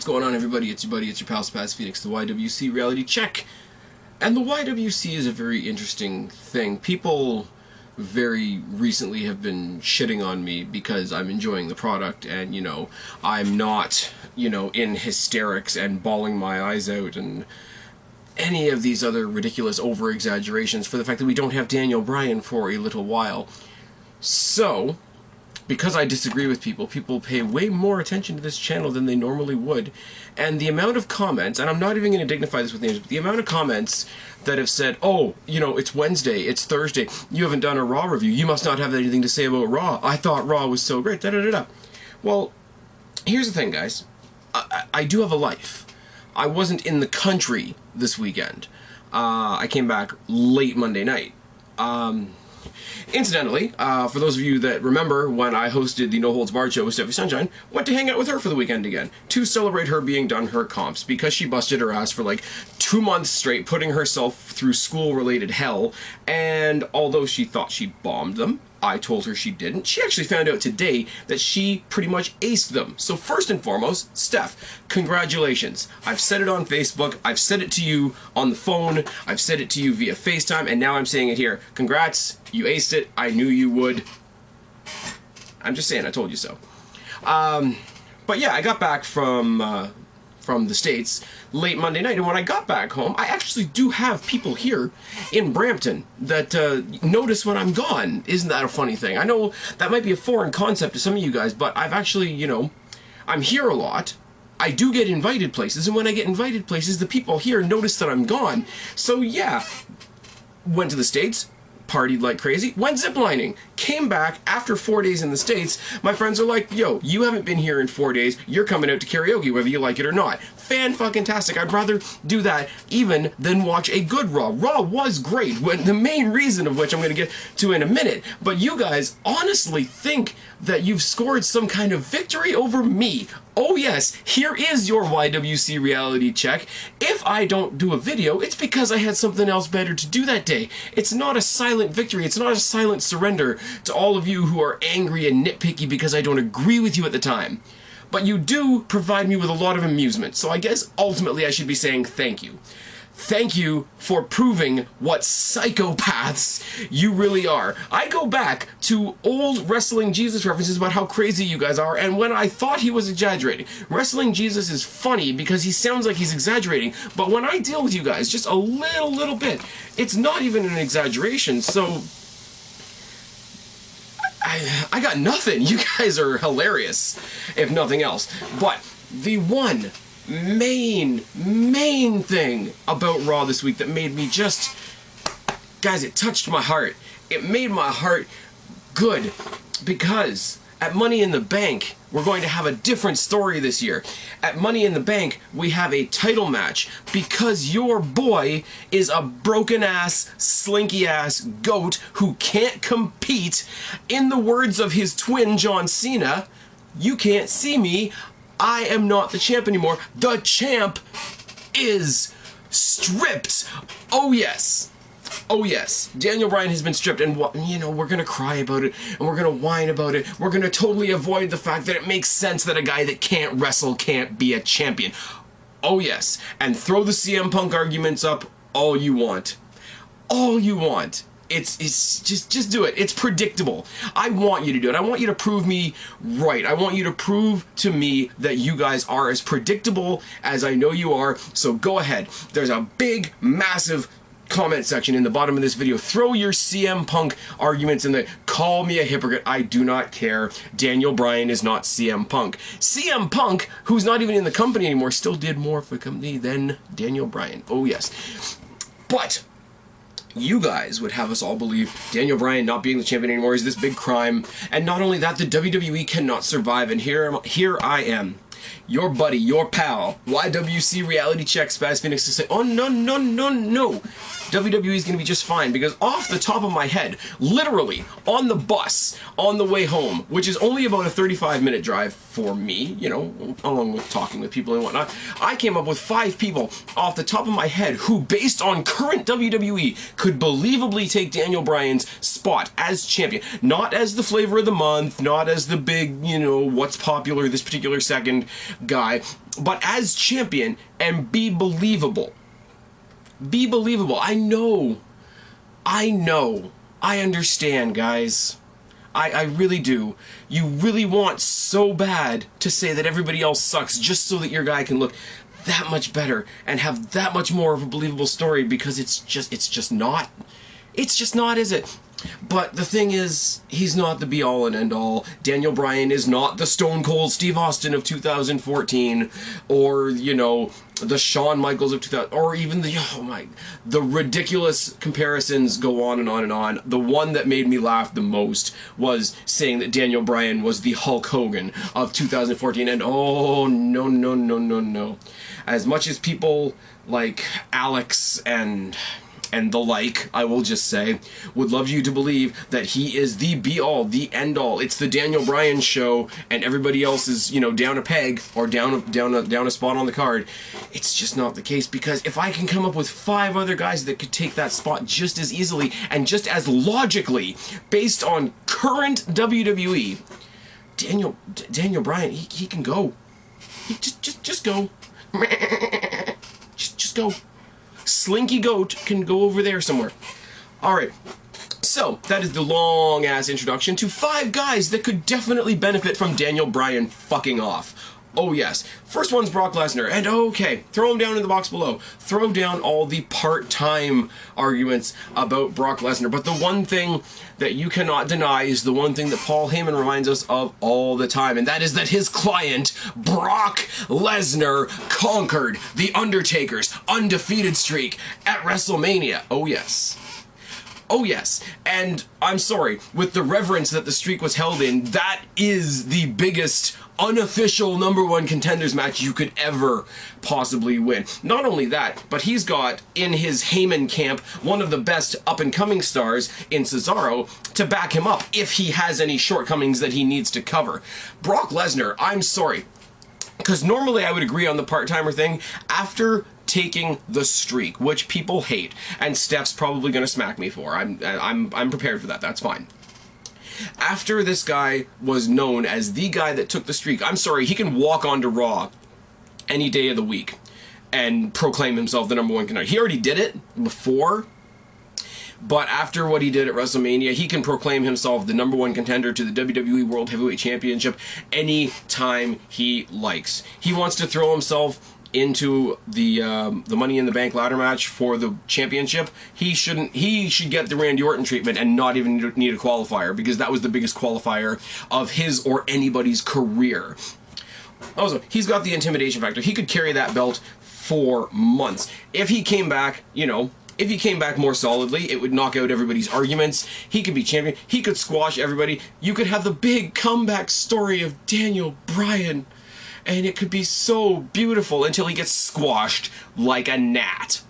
going on, everybody? It's your buddy, it's your pal Spaz Phoenix, the YWC Reality Check. And the YWC is a very interesting thing. People very recently have been shitting on me because I'm enjoying the product and, you know, I'm not, you know, in hysterics and bawling my eyes out and any of these other ridiculous over-exaggerations for the fact that we don't have Daniel Bryan for a little while. So, because I disagree with people, people pay way more attention to this channel than they normally would. And the amount of comments, and I'm not even going to dignify this with names, but the amount of comments that have said, oh, you know, it's Wednesday, it's Thursday, you haven't done a Raw review, you must not have anything to say about Raw, I thought Raw was so great, da-da-da-da. Well, here's the thing, guys. I do have a life. I wasn't in the country this weekend. I came back late Monday night. Incidentally, for those of you that remember when I hosted the No Holds Barred show with STEPHIE Sunshine, went to hang out with her for the weekend again to celebrate her being done her comps because she busted her ass for like 2 months straight, putting herself through school-related hell, and although she thought she bombed them, I told her she didn't. She actually found out today that she pretty much aced them. So first and foremost, Steph, congratulations. I've said it on Facebook, I've said it to you on the phone, I've said it to you via FaceTime, and now I'm saying it here. Congrats, you aced it, I knew you would. I'm just saying, I told you so. But yeah, I got back from the States late Monday night, and when I got back home, I actually do have people here in Brampton that notice when I'm gone. Isn't that a funny thing? I know that might be a foreign concept to some of you guys, but I've actually, you know, I'm here a lot. I do get invited places, and when I get invited places, the people here notice that I'm gone. So yeah, went to the States, partied like crazy, went ziplining, came back after 4 days in the States. My friends are like, yo, you haven't been here in 4 days, you're coming out to karaoke whether you like it or not. Fan-fucking-tastic. I'd rather do that even than watch a good Raw. Raw was great, when the main reason of which I'm going to get to in a minute, but you guys honestly think that you've scored some kind of victory over me. Oh yes, here is your YWC reality check. If I don't do a video, it's because I had something else better to do that day. It's not a silent victory, it's not a silent surrender to all of you who are angry and nitpicky because I don't agree with you at the time. But you do provide me with a lot of amusement, so I guess ultimately I should be saying thank you. Thank you for proving what psychopaths you really are. I go back to old Wrestling Jesus references about how crazy you guys are, and when I thought he was exaggerating. Wrestling Jesus is funny because he sounds like he's exaggerating, but when I deal with you guys just a little bit, it's not even an exaggeration, so I got nothing. You guys are hilarious, if nothing else. But the one main thing about Raw this week that made me just, guys, it touched my heart. It made my heart good because at Money in the Bank, we're going to have a different story this year. At Money in the Bank, we have a title match because your boy is a broken-ass, slinky-ass goat who can't compete. In the words of his twin, John Cena, you can't see me, I am not the champ anymore. The champ is stripped. Oh yes. Oh yes, Daniel Bryan has been stripped, and you know, we're gonna cry about it, and we're gonna whine about it, we're gonna totally avoid the fact that it makes sense that a guy that can't wrestle can't be a champion. Oh yes, and throw the CM Punk arguments up all you want. All you want. It's just do it. It's predictable. I want you to do it. I want you to prove me right. I want you to prove to me that you guys are as predictable as I know you are, so go ahead. There's a big, massive comment section in the bottom of this video. Throw your CM Punk arguments in there. Call me a hypocrite. I do not care. Daniel Bryan is not CM Punk. CM Punk, who's not even in the company anymore, still did more for the company than Daniel Bryan. Oh yes. But you guys would have us all believe Daniel Bryan not being the champion anymore is this big crime, and not only that, the WWE cannot survive, and here I am, your buddy, your pal, YWC Reality Check Spaz Phoenix, to say, oh no, WWE is going to be just fine, because off the top of my head, literally, on the bus, on the way home, which is only about a 35-minute drive for me, you know, along with talking with people and whatnot, I came up with 5 people off the top of my head who, based on current WWE, could believably take Daniel Bryan's spot as champion. Not as the flavor of the month, not as the big, you know, what's popular this particular second guy, but as champion and be believable. Be believable. I know. I understand, guys. I really do. You really want so bad to say that everybody else sucks just so that your guy can look that much better and have that much more of a believable story, because it's just not, is it? But the thing is, he's not the be-all and end-all. Daniel Bryan is not the Stone Cold Steve Austin of 2014, or, you know, the Shawn Michaels of 2000, or even the ridiculous comparisons go on and on and on. The one that made me laugh the most was saying that Daniel Bryan was the Hulk Hogan of 2014, and oh, no. As much as people like Alex and the like, I will just say, would love you to believe that he is the be-all, the end-all. It's the Daniel Bryan show, and everybody else is, you know, down a peg or down a spot on the card. It's just not the case, because if I can come up with 5 other guys that could take that spot just as easily and just as logically, based on current WWE, Daniel Bryan, he can go. Just go. Just go. Slinky Goat can go over there somewhere. Alright, so that is the long-ass introduction to 5 guys that could definitely benefit from Daniel Bryan fucking off. Oh yes. First one's Brock Lesnar, and okay, throw him down in the box below. Throw down all the part-time arguments about Brock Lesnar, but the one thing that you cannot deny is the one thing that Paul Heyman reminds us of all the time, and that is that his client, Brock Lesnar, conquered The Undertaker's undefeated streak at WrestleMania. Oh yes. Oh yes, and I'm sorry, with the reverence that the streak was held in, that is the biggest unofficial #1 contenders match you could ever possibly win. Not only that, but he's got in his Heyman camp one of the best up-and-coming stars in Cesaro to back him up if he has any shortcomings that he needs to cover. Brock Lesnar, I'm sorry, because normally I would agree on the part-timer thing. After taking the streak, which people hate, and Steph's probably going to smack me for, I'm prepared for that, that's fine. After this guy was known as the guy that took the streak, I'm sorry, he can walk onto Raw any day of the week and proclaim himself the #1 contender. He already did it before, but after what he did at WrestleMania, he can proclaim himself the #1 contender to the WWE World Heavyweight Championship anytime he likes. He wants to throw himself into the Money in the Bank ladder match for the championship. He should get the Randy Orton treatment and not even need a qualifier, because that was the biggest qualifier of his or anybody's career. Also, he's got the intimidation factor. He could carry that belt for months. If he came back, you know, if he came back more solidly, it would knock out everybody's arguments. He could be champion. He could squash everybody. You could have the big comeback story of Daniel Bryan, and it could be so beautiful until he gets squashed like a gnat.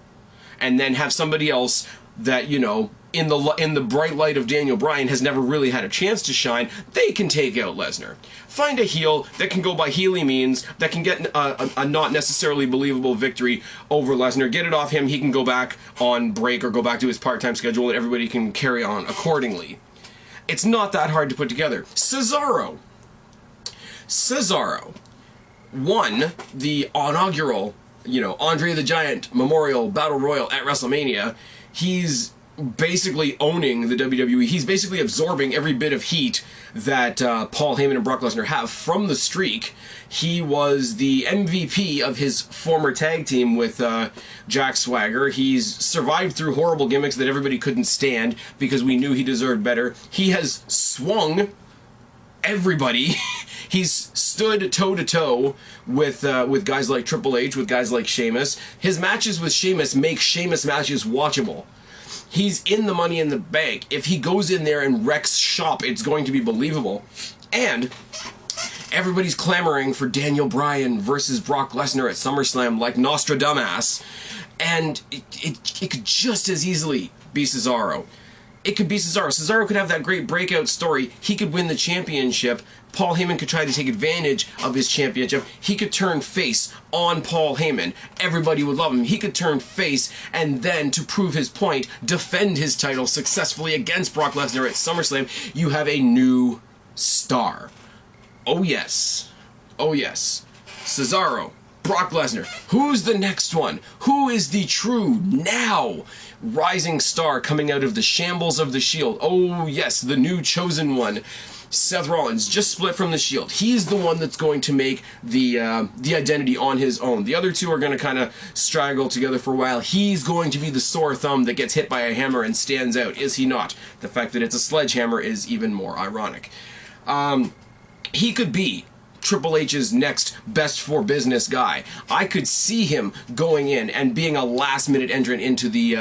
And then have somebody else that, you know, in the bright light of Daniel Bryan has never really had a chance to shine, they can take out Lesnar. Find a heel that can go by heely means, that can get a not necessarily believable victory over Lesnar. Get it off him, he can go back on break or go back to his part-time schedule, and everybody can carry on accordingly. It's not that hard to put together. Cesaro won the inaugural, you know, Andre the Giant Memorial Battle Royal at WrestleMania. He's basically owning the WWE. He's basically absorbing every bit of heat that Paul Heyman and Brock Lesnar have from the streak. He was the MVP of his former tag team with Jack Swagger. He's survived through horrible gimmicks that everybody couldn't stand because we knew he deserved better. He has swung everybody. He's stood toe-to-toe with guys like Triple H, with guys like Sheamus. His matches with Sheamus make Sheamus matches watchable. He's in the Money in the Bank. If he goes in there and wrecks shop, it's going to be believable. And everybody's clamoring for Daniel Bryan versus Brock Lesnar at SummerSlam like Nostradamus. And it could just as easily be Cesaro. It could be Cesaro. Cesaro could have that great breakout story. He could win the championship. Paul Heyman could try to take advantage of his championship. He could turn face on Paul Heyman. Everybody would love him. He could turn face and then, to prove his point, defend his title successfully against Brock Lesnar at SummerSlam. You have a new star. Oh yes. Oh yes. Cesaro. Brock Lesnar. Who's the next one? Who is the true, now, rising star coming out of the shambles of the Shield? Oh yes, the new chosen one. Seth Rollins, just split from the Shield. He's the one that's going to make the identity on his own. The other two are going to kind of straggle together for a while. He's going to be the sore thumb that gets hit by a hammer and stands out, is he not? The fact that it's a sledgehammer is even more ironic. He could be Triple H's next best for business guy. I could see him going in and being a last-minute entrant into the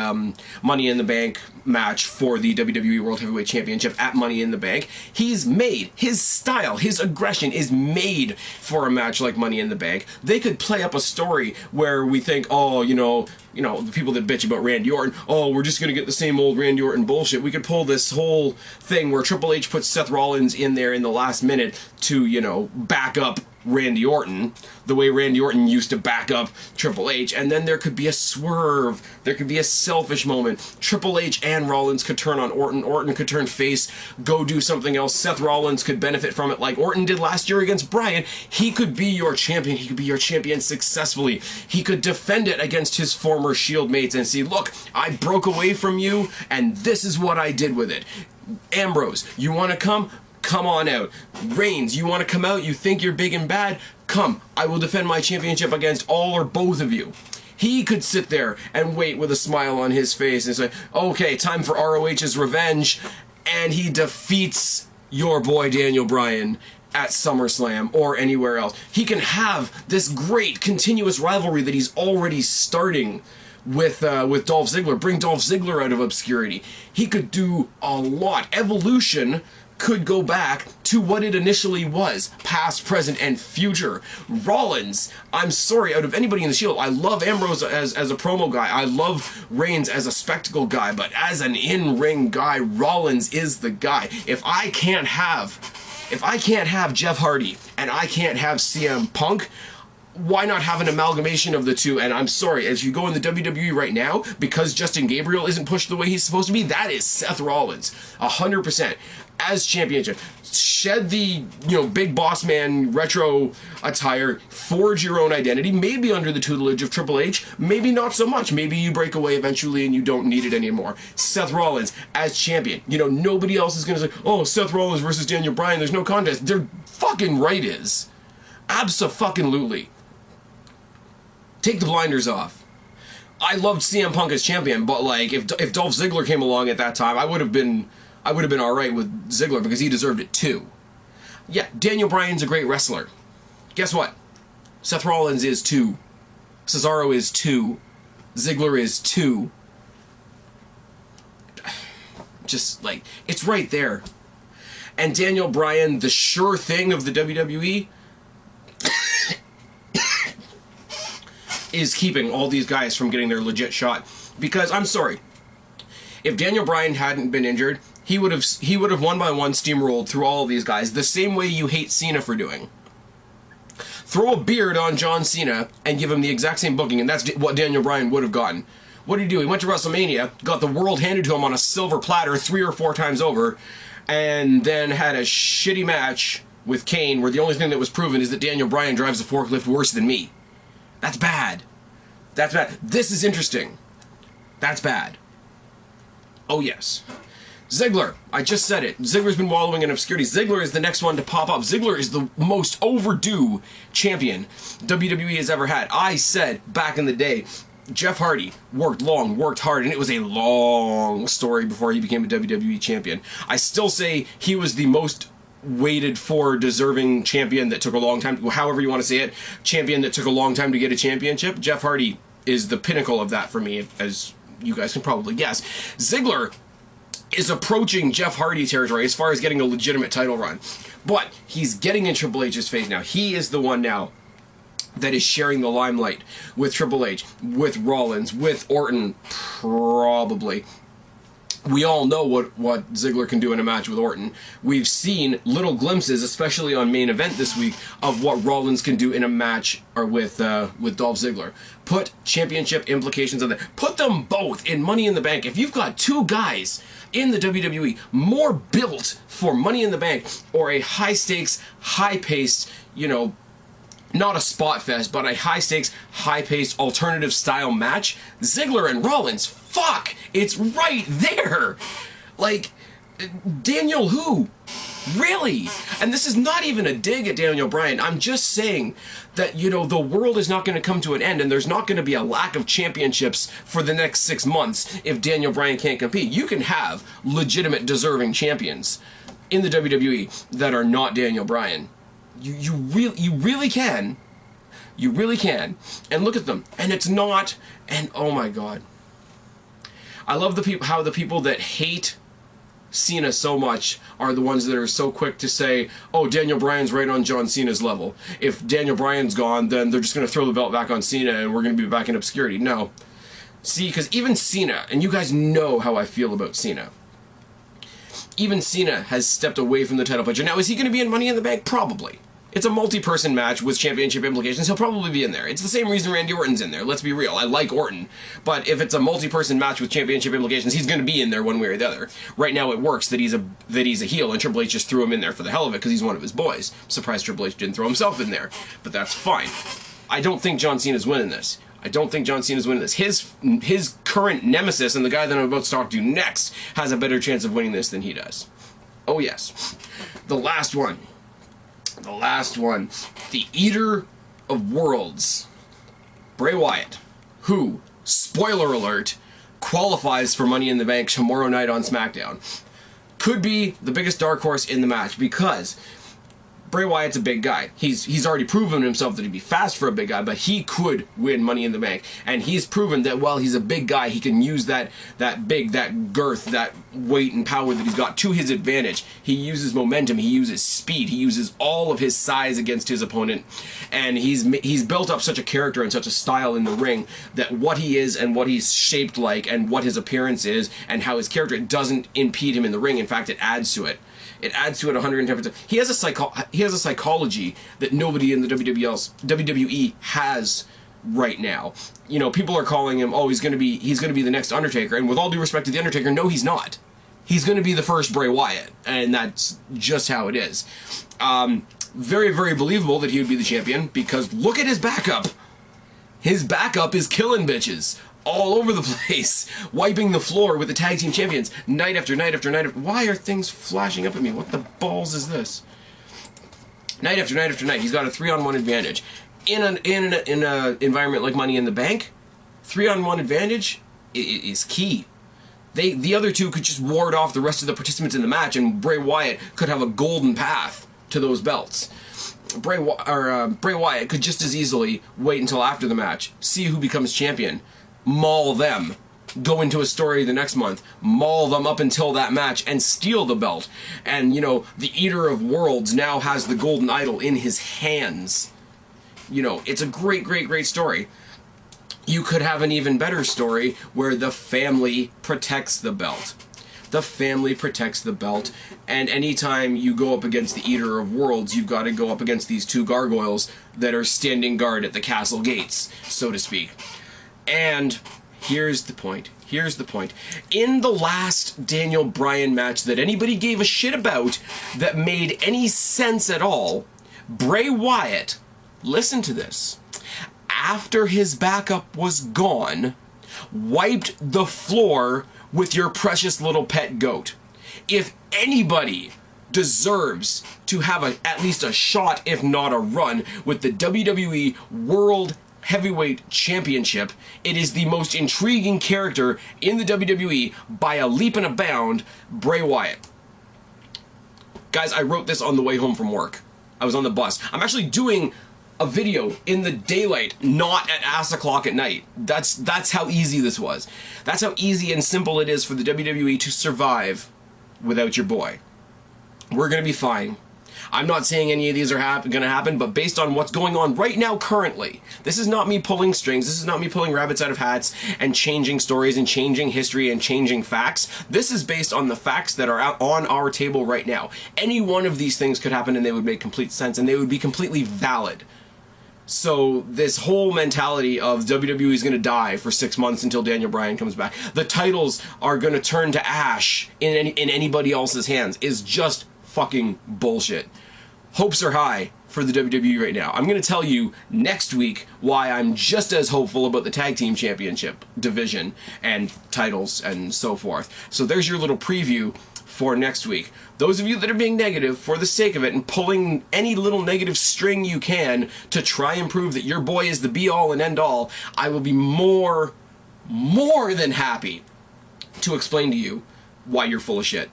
Money in the Bank match for the WWE World Heavyweight Championship at Money in the Bank. He's made, his style, his aggression is made for a match like Money in the Bank. They could play up a story where we think, oh, you know, the people that bitch about Randy Orton, oh, we're just going to get the same old Randy Orton bullshit. We could pull this whole thing where Triple H puts Seth Rollins in there in the last minute to, you know, back up Randy Orton, the way Randy Orton used to back up Triple H, and then there could be a swerve, there could be a selfish moment. Triple H and Rollins could turn on Orton, Orton could turn face, go do something else. Seth Rollins could benefit from it like Orton did last year against Bryan. He could be your champion, he could be your champion successfully. He could defend it against his former Shield mates and see, look, I broke away from you, and this is what I did with it. Ambrose, you want to come? Come on out. Reigns, you want to come out? You think you're big and bad? Come. I will defend my championship against all or both of you. He could sit there and wait with a smile on his face and say, okay, time for ROH's revenge. And he defeats your boy Daniel Bryan at SummerSlam or anywhere else. He can have this great continuous rivalry that he's already starting with Dolph Ziggler. Bring Dolph Ziggler out of obscurity. He could do a lot. Evolution could go back to what it initially was, past, present, and future. Rollins, I'm sorry, out of anybody in the Shield, I love Ambrose as a promo guy, I love Reigns as a spectacle guy, but as an in-ring guy, Rollins is the guy. If I can't have Jeff Hardy, and I can't have CM Punk, why not have an amalgamation of the two? And I'm sorry, as you go in the WWE right now, because Justin Gabriel isn't pushed the way he's supposed to be, that is Seth Rollins, 100%. As championship, shed the, big boss man retro attire, forge your own identity, maybe under the tutelage of Triple H, maybe not so much, maybe you break away eventually and you don't need it anymore. Seth Rollins as champion, nobody else is going to say, oh, Seth Rollins versus Daniel Bryan, there's no contest. They're fucking right is. Abso-fucking-lutely. Take the blinders off. I loved CM Punk as champion, but like if Dolph Ziggler came along at that time, I would have been alright with Ziggler because he deserved it too. Yeah, Daniel Bryan's a great wrestler. Guess what? Seth Rollins is too. Cesaro is too. Ziggler is too. Just like, it's right there. And Daniel Bryan, the sure thing of the WWE, is keeping all these guys from getting their legit shot. Because, I'm sorry, if Daniel Bryan hadn't been injured, he would have one by one steamrolled through all of these guys, the same way you hate Cena for doing. Throw a beard on John Cena and give him the exact same booking, and that's what Daniel Bryan would have gotten. What did he do? He went to WrestleMania, got the world handed to him on a silver platter 3 or 4 times over, and then had a shitty match with Kane where the only thing that was proven is that Daniel Bryan drives a forklift worse than me. That's bad. That's bad. This is interesting. That's bad. Oh yes. Ziggler, I just said it. Ziggler's been wallowing in obscurity. Ziggler is the next one to pop up. Ziggler is the most overdue champion WWE has ever had. I said back in the day, Jeff Hardy worked long, worked hard, and it was a long story before he became a WWE champion. I still say he was the most waited for deserving champion that took a long time, however you want to say it, champion that took a long time to get a championship. Jeff Hardy is the pinnacle of that for me, as you guys can probably guess. Ziggler is approaching Jeff Hardy territory as far as getting a legitimate title run. But he's getting in Triple H's face now. He is the one now that is sharing the limelight with Triple H, with Rollins, with Orton, probably. We all know what Ziggler can do in a match with Orton. We've seen little glimpses, especially on Main Event this week, of what Rollins can do in a match or with Dolph Ziggler. Put championship implications on that. Put them both in Money in the Bank. If you've got two guys in the WWE more built for Money in the Bank or a high-stakes, high-paced, you know, not a spot fest, but a high-stakes, high-paced, alternative-style match, Ziggler and Rollins, fuck, it's right there. Like, Daniel who? Really? And this is not even a dig at Daniel Bryan. I'm just saying that, you know, the world is not going to come to an end, and there's not going to be a lack of championships for the next 6 months if Daniel Bryan can't compete. You can have legitimate, deserving champions in the WWE that are not Daniel Bryan. You really can. You really can. And look at them. And it's not, and oh my god. I love how the people that hate Cena so much are the ones that are so quick to say, oh, Daniel Bryan's right on John Cena's level. If Daniel Bryan's gone, then they're just going to throw the belt back on Cena and we're going to be back in obscurity. No. See, because even Cena, and you guys know how I feel about Cena, even Cena has stepped away from the title picture. Now, is he going to be in Money in the Bank? Probably. It's a multi-person match with championship implications. He'll probably be in there. It's the same reason Randy Orton's in there. Let's be real. I like Orton. But if it's a multi-person match with championship implications, he's going to be in there one way or the other. Right now it works that he's a heel, and Triple H just threw him in there for the hell of it because he's one of his boys. I'm surprised Triple H didn't throw himself in there. But that's fine. I don't think John Cena's winning this. I don't think John Cena's winning this. His current nemesis, and the guy that I'm about to talk to next, has a better chance of winning this than he does. Oh yes. The last one. The last one. The Eater of Worlds. Bray Wyatt, who, spoiler alert, qualifies for Money in the Bank tomorrow night on SmackDown. Could be the biggest dark horse in the match because Bray Wyatt's a big guy. He's already proven himself that he'd be fast for a big guy, but he could win Money in the Bank. And he's proven that while he's a big guy, he can use that girth, that weight and power that he's got to his advantage. He uses momentum, he uses speed, he uses all of his size against his opponent. And he's built up such a character and such a style in the ring that what he is and what he's shaped like and what his appearance is and how his character, it doesn't impede him in the ring. In fact, it adds to it. It adds to it 110%. He has a psychology that nobody in the WWE has right now. You know, people are calling him, oh, he's going to be the next Undertaker, and with all due respect to the Undertaker, no, he's not. He's going to be the first Bray Wyatt, and that's just how it is. Very, very believable that he would be the champion because look at his backup. His backup is killing bitches all over the place, wiping the floor with the tag team champions night after night after night. Why are things flashing up at me? What the balls is this? Night after night after night, he's got a 3-on-1 advantage. In an environment like Money in the Bank, 3-on-1 advantage is key. The other two could just ward off the rest of the participants in the match, and Bray Wyatt could have a golden path to those belts. Bray Wyatt could just as easily wait until after the match, see who becomes champion, maul them, go into a story the next month, maul them up until that match, and steal the belt. And, you know, the Eater of Worlds now has the golden idol in his hands. You know, it's a great, great, great story. You could have an even better story where the family protects the belt. The family protects the belt, and anytime you go up against the Eater of Worlds, you've got to go up against these two gargoyles that are standing guard at the castle gates, so to speak. And here's the point. Here's the point. In the last Daniel Bryan match that anybody gave a shit about that made any sense at all, Bray Wyatt, listen to this, after his backup was gone, wiped the floor with your precious little pet goat. If anybody deserves to have at least a shot, if not a run, with the WWE World Heavyweight Championship, it is the most intriguing character in the WWE by a leap and a bound, Bray Wyatt. Guys, I wrote this on the way home from work. I was on the bus. I'm actually doing a video in the daylight, not at ass o'clock at night. That's how easy this was. That's how easy and simple it is for the WWE to survive without your boy. We're gonna be fine. I'm not saying any of these are going to happen, but based on what's going on right now currently, this is not me pulling strings, this is not me pulling rabbits out of hats and changing stories and changing history and changing facts. This is based on the facts that are out on our table right now. Any one of these things could happen and they would make complete sense and they would be completely valid. So this whole mentality of WWE is going to die for 6 months until Daniel Bryan comes back, the titles are going to turn to ash in anybody else's hands, is just fucking bullshit. Hopes are high for the WWE right now. I'm going to tell you next week why I'm just as hopeful about the Tag Team Championship division and titles and so forth. So there's your little preview for next week. Those of you that are being negative for the sake of it and pulling any little negative string you can to try and prove that your boy is the be-all and end-all, I will be more than happy to explain to you why you're full of shit.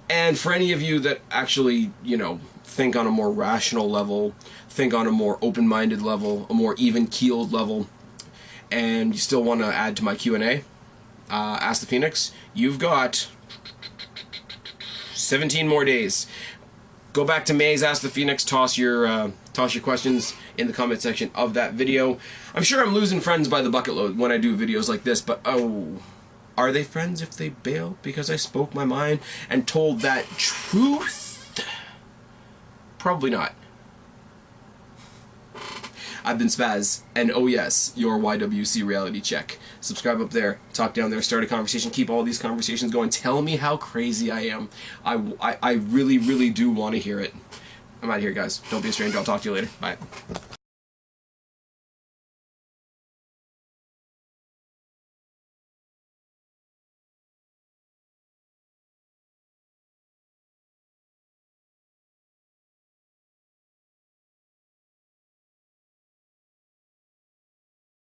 And for any of you that actually, you know, think on a more rational level, think on a more open-minded level, a more even-keeled level, and you still want to add to my Q&A, Ask the Phoenix, you've got 17 more days. Go back to May's Ask the Phoenix, toss your questions in the comment section of that video. I'm sure I'm losing friends by the bucket load when I do videos like this, but oh... are they friends if they bail because I spoke my mind and told that truth? Probably not. I've been Spaz, and oh yes, your YWC reality check. Subscribe up there, talk down there, start a conversation, keep all these conversations going. Tell me how crazy I am. I really, really do want to hear it. I'm out of here, guys. Don't be a stranger. I'll talk to you later. Bye.